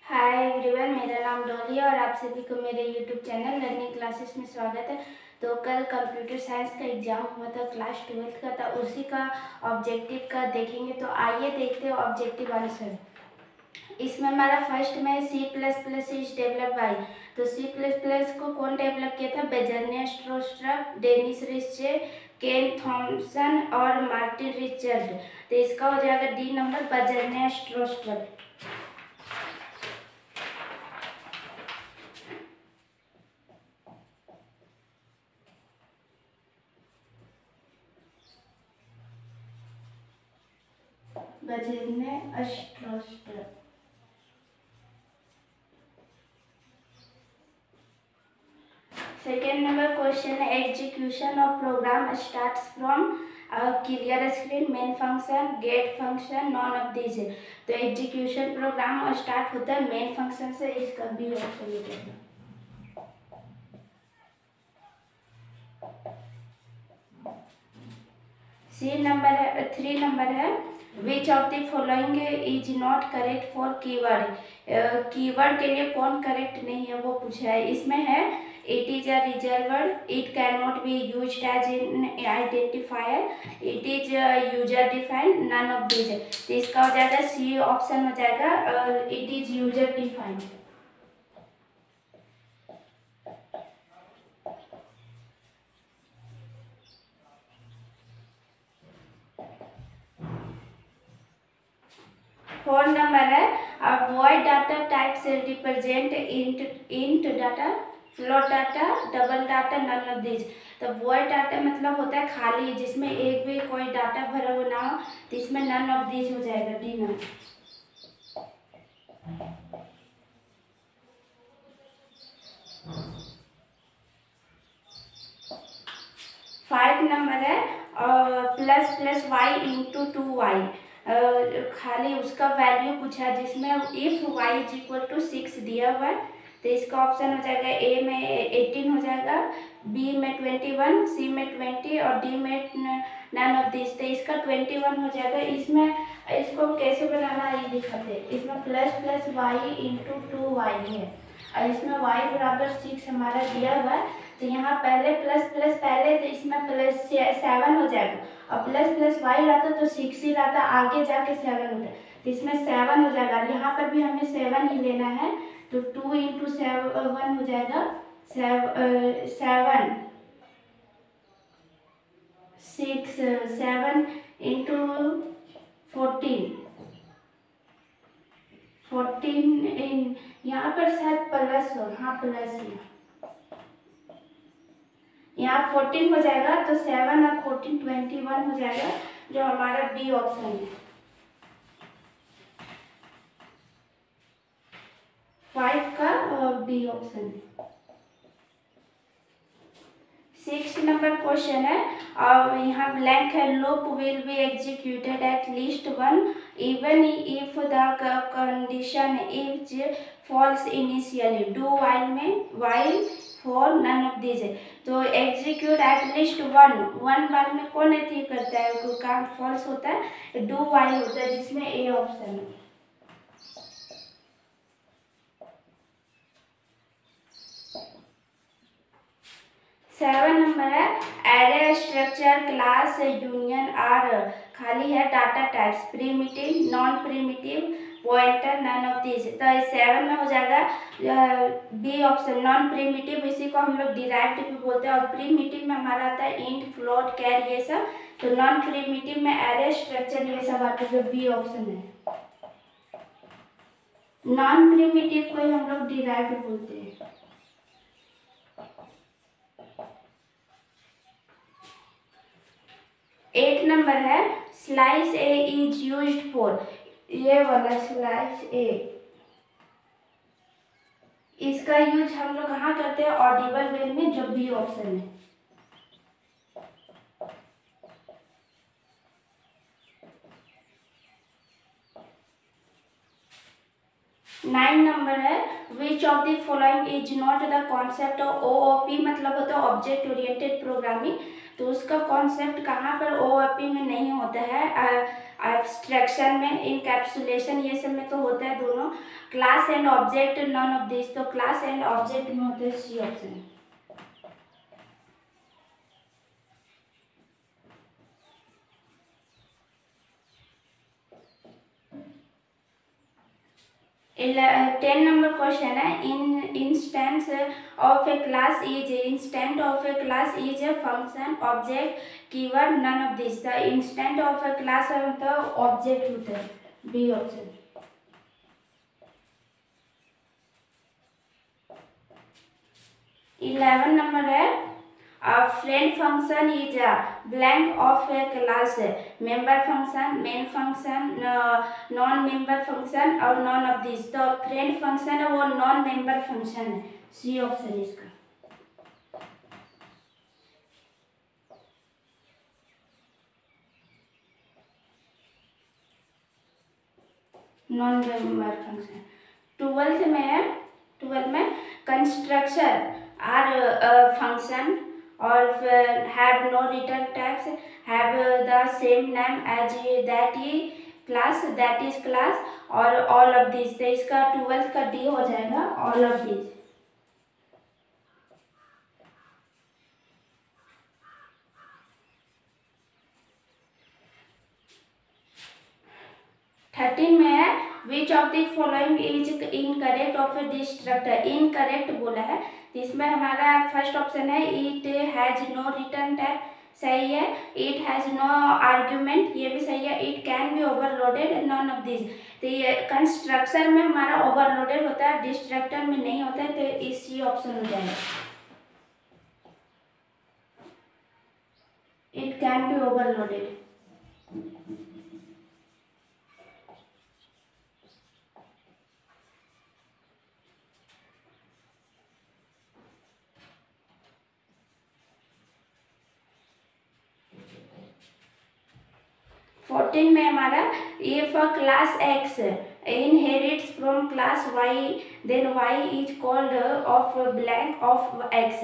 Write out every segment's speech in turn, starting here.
Hi everyone, मेरा नाम डॉली है और आप सभी को मेरे यूट्यूब चैनल लर्निंग क्लासेस में स्वागत है। तो कल कंप्यूटर साइंस का एग्ज़ाम हुआ था, क्लास 12th का था, उसी का ऑब्जेक्टिव का देखेंगे। तो आइए देखते हैं ऑब्जेक्टिव आंसर। इसमें हमारा फर्स्ट में C++ इज डेवलप बाय। तो C++ को कौन डेवलप किया था? Bjarne Stroustrup, Dennis Ritchie, Ken Thomson और मार्टिन रिचर्ड। तो इसका हो जाएगा D number, Bjarne Stroustrup. Bjarne Stroustrup. Second number question है, execution of program starts from clear screen, main function, get function, none of these. तो execution program start होता है main function से, इसका भी ऑप्शन मिलेगा। सी नंबर है, 3 नंबर है, which of the following is not correct for keyword. Keyword के लिए कौन करेक्ट नहीं है वो पूछा है। इसमें है it is a reserved, it can not be used as an identifier, it is user defined, none of these. तो इसका हो जाएगा सी ऑप्शन हो जाएगा, it is user defined. Four number है, a void data types represent int data, float data, double data, none of these. तो void data मतलब होता है खाली, जिसमें एक भी कोई डाटा भरा हुआ ना हो, तो इसमें नन ऑफ दीज हो जाएगा, डी नंबर। 5 नंबर है, plus plus y into 2y। खाली उसका वैल्यू पूछा, जिसमें if y is equal to 6 दिया हुआ है। तो इसका ऑप्शन हो जाएगा ए में 18 हो जाएगा, बी में 21, सी में 20 और डी में नन ऑफ दिस। तो इसका 21 हो जाएगा। इसमें इसको कैसे बनाना ये दिखाते हैं। इसमें plus plus y into 2y है और इसमें y बराबर 6 हमारा दिया हुआ है। तो यहाँ पहले प्लस प्लस पहले, तो इसमें प्लस 7 हो जाएगा और प्लस प्लस वाई रहता तो 6 ही रहता, आगे जाके 7 होता है। तो इसमें 7 हो जाएगा। यहाँ पर भी हमें 7 ही लेना है, तो 2 इंटू 7 हो जाएगा 7, 6, 7 इंटू 14, 14 यहाँ पर शायद प्लस हो, हाँ प्लस है, यहाँ 14 हो जाएगा। तो 7 और 14 21 हो जाएगा, जो हमारा बी ऑप्शन है। 5 का बी ऑप्शन है। 6 नंबर क्वेश्चन है और यहाँ ब्लैंक है, loop will be executed at least one even if the condition is false initially, do while में while for none of these है। तो एग्जीक्यूट एट लीस्ट वन बार में कौन एथी करता है, कोई काम फॉल्स होता है, डू वाइल होता है, जिसमें ए ऑप्शन है। 7 नंबर है, array structure class union or खाली है data types, primitive, non primitive, pointer, none of this. तो 7 में हो जाएगा बी ऑप्शन, नॉन प्रिमिटिव। इसी को हम लोग डिराइव्ड भी बोलते हैं। और प्रिमिटिव में हमारा आता है इंट, फ्लोट, कैर, ये सब। तो नॉन प्रिमिटिव में एरे स्ट्रक्चर ये सब आता है, जो बी ऑप्शन है। नॉन प्रिमिटिव को ही हम लोग डिराइव्ड बोलते हैं। 8 नंबर है, slice A is used for, ये वाला स्लाइस ए, इसका यूज हम लोग कहाँ करते हैं, ऑडिबल वे में, जो बी ऑप्शन है। 9 नंबर है, which of the following is not the concept of OOP, मतलब होता है ऑब्जेक्ट ओरिएंटेड प्रोग्रामिंग। तो उसका कॉन्सेप्ट कहाँ पर OOP में नहीं होता है, एब्स्ट्रैक्शन में, इनकैप्सुलेशन ये सब में तो होता है दोनों। Class and object none of this, तो क्लास एंड ऑब्जेक्ट में होते हैं सी ऑप्शन। 10 नंबर क्वेश्चन है, instance of a class is, instant of a class is a function object keyword none of this, the instant of a class मतलब object होता है, B option. 11 number है, friend function is a blank of a class, member function, main function, non member function और non of this, तो friend function है वो non member function है, C option इसका। Non member function. 12 में construction are function और have no return tags, have the same name as that is class और all of these, तो इसका 12 का डी हो जाएगा all of these। 13 में है, which of the following is incorrect of a destructor, incorrect बोला है, इसमें हमारा फर्स्ट ऑप्शन है it has no return tag, सही है। इट हैज नो आर्ग्यूमेंट, ये भी सही है। It can be overloaded, non of this, तो ये कंस्ट्रक्शन में हमारा ओवरलोडेड होता है, डिस्ट्रक्टर में नहीं होता है, तो इसी ऑप्शन हो जाएगा। It can be overloaded. 14 में हमारा if class X inherits from class Y then Y is called of blank of X,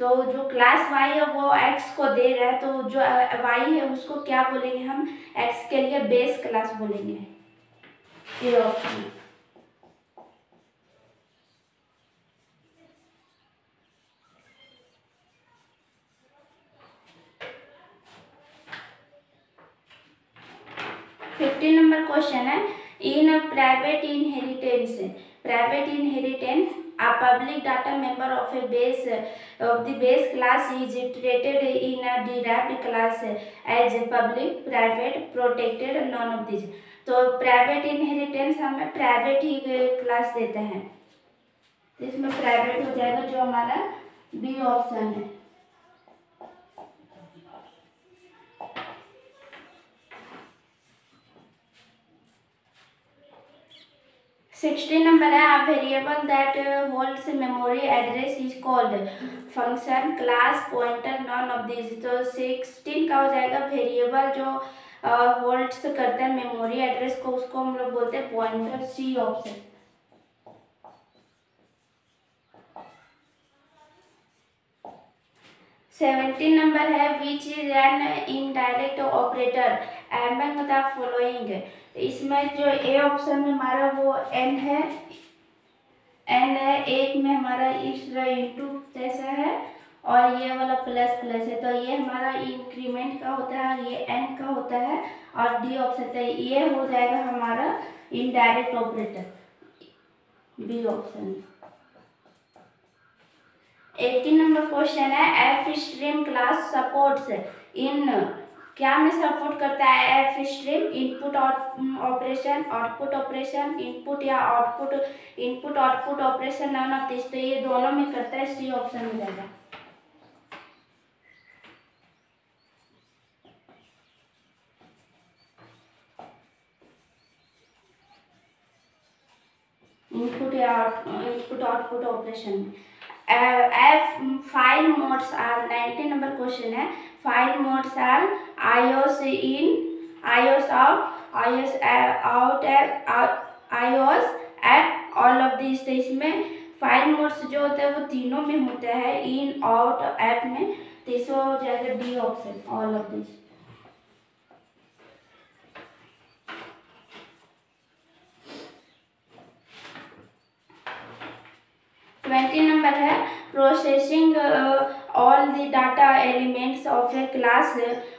तो जो क्लास वाई है वो एक्स को दे रहा है, तो जो वाई है उसको क्या बोलेंगे हम, एक्स के लिए बेस क्लास बोलेंगे, ये ऑप्शन। नंबर क्वेश्चन है, in private inheritance a public data member of the base class is treated in a derived class as public, private, protected, none of these, तो प्राइवेट इनहेरिटेंस हमें private ही class देते हैं, तो इसमें private हो जाएगा जो हमारा बी ऑप्शन है। 16 नंबर है, a variable that holds memory address is called function, class, pointer, none of these, तो 16 का हो जाएगा वेरिएबल जो होल्ड्स करता है मेमोरी एड्रेस को, उसको हम लोग बोलते हैं पॉइंटर, सी ऑप्शन। 17 नंबर है, which is an indirect operator among the following, इसमें जो ए ऑप्शन में हमारा वो एन है, एक में हमारा इस इंटू जैसा है और ये वाला प्लस प्लस है, तो ये हमारा इंक्रीमेंट का होता है, ये एन का होता है और डी ऑप्शन, तो ये हो जाएगा हमारा indirect operator, B option. 18 number question है, F stream class supports in, क्या में सपोर्ट करता है F stream, input operation, output operation, input या output, input output operation, none of this, तो ये दोनों में करता है, सी ऑप्शन हो जाएगा। इनपुट या input output operation. File modes are, 19 number question है, file modes are iOS in, iOS out, iOS out, iOS app, all of this, तो इसमें फाइल मोड्स जो होते हैं वो तीनों में होता है, इन आउट ऐप में, तो इसमें हो जाएगा D option, all of this. 19 20 number है processing all the data elements of a class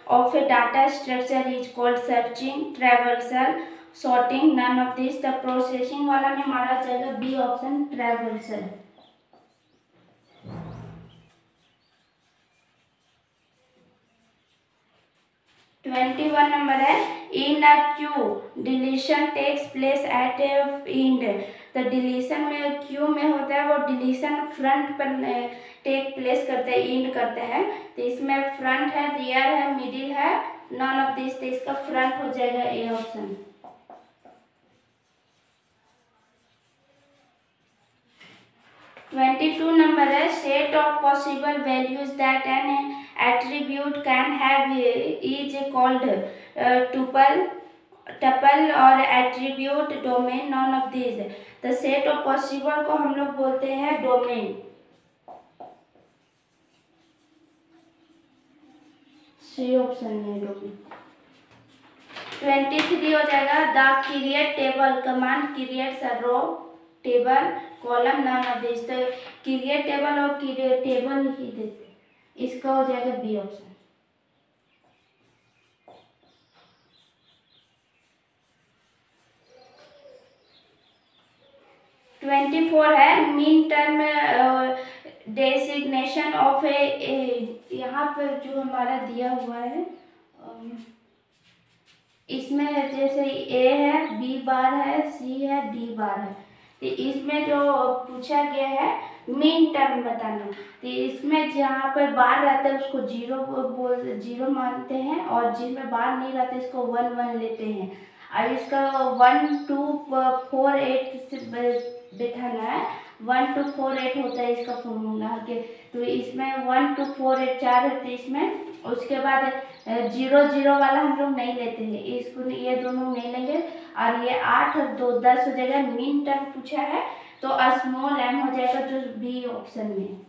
of a data structure is called searching, traversal, sorting, none of this. The processing वाला में हमारा जाएगा बी ऑप्शन, ट्रैवर्सल। 21 नंबर है in a queue deletion takes place at end. तो deletion में queue में होता है वो डिलीशन फ्रंट पर टेक प्लेस करते हैं, एंड करते हैं। तो इसमें फ्रंट है, रियर है, मिडिल है, नॉन ऑफ दिस। तो इसका फ्रंट हो जाएगा ए ऑप्शन। 22 नंबर है set of possible values that an attribute can have is called tuple और attribute domain, none of this. The set of possible को हम लोग बोलते हैं डोमेन। सी ऑप्शन में डोमेन। 23 हो जाएगा the create table command creates a row table column, none of this. तो क्रिएट टेबल और क्रिएट टेबल ही देते, इसका हो जाएगा बी ऑप्शन। 24 है मीन टर्म डेसिग्नेशन ऑफ ए। यहाँ पर जो हमारा दिया हुआ है इसमें जैसे ए है, बी बार है, सी है, डी बार है। तो इसमें जो पूछा गया है मीन टर्म बताना, तो इसमें जहाँ पर बार रहता है उसको जीरो मानते हैं, और जिसमें बार नहीं रहता इसको 1 1 लेते हैं। और इसका 1 2 4 8 से बैठाना है, 1 2 4 8 होता है इसका फॉर्मूला के। तो इसमें 1 2 4 8 4 है, तो इसमें उसके बाद 0 0 वाला हम लोग नहीं लेते हैं, इसको ये दोनों नहीं लेंगे। और ये 8 और 2 10 हो जाएगा। मीन टर्म पूछा है तो स्मॉल एम हो जाएगा, जो बी ऑप्शन में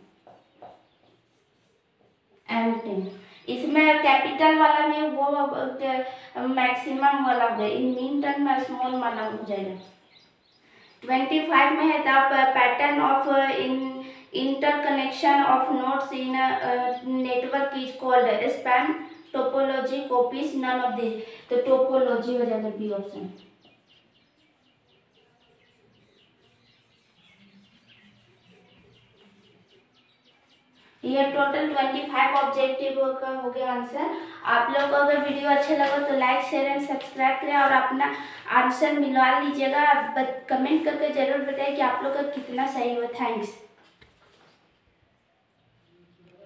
M10। इसमें कैपिटल वाला में वो मैक्सिमम वाला हो गया, मीन टर्म में स्मॉल वाला हो जाएगा। 25 में है the pattern of interconnection of nodes in network is called span, topology, copies, none of this. तो टोपोलॉजी हो जाएगा बी ऑप्शन। ये टोटल 25 ऑब्जेक्टिव का हो गया आंसर। आप लोग को अगर वीडियो अच्छा लगा तो लाइक शेयर एंड सब्सक्राइब करें और अपना आंसर मिलवा लीजिएगा। कमेंट करके जरूर बताएं कि आप लोग का कितना सही हुआ। थैंक्स।